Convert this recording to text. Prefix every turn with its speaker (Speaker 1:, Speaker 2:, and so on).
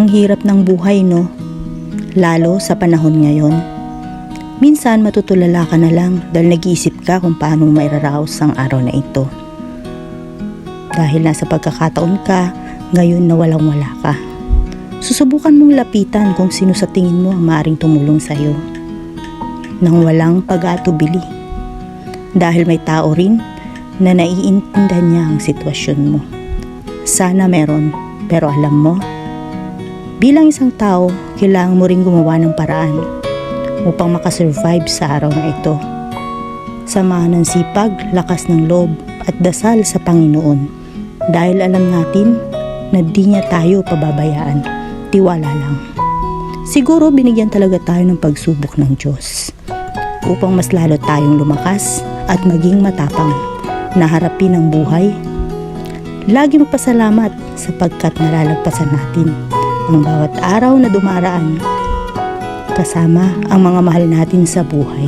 Speaker 1: Ang hirap ng buhay, no? Lalo sa panahon ngayon. Minsan matutulala ka na lang dahil nag-iisip ka kung paano mairaraos ang araw na ito. Dahil nasa pagkakataon ka, ngayon na walang-wala ka. Susubukan mong lapitan kung sino sa tingin mo ang maaaring tumulong sa iyo nang walang pag-aatubili. Dahil may tao rin na naiintindihan niya ang sitwasyon mo. Sana meron, pero alam mo, bilang isang tao, kailangan mo rin gumawa ng paraan upang makasurvive sa araw na ito. Samahan ng sipag, lakas ng loob at dasal sa Panginoon dahil alam natin na di niya tayo pababayaan. Tiwala lang. Siguro binigyan talaga tayo ng pagsubok ng Diyos upang mas lalo tayong lumakas at maging matapang na harapin ang buhay. Lagi magpasalamat sapagkat nalalagpasan natin ang bawat araw na dumaraan kasama ang mga mahal natin sa buhay.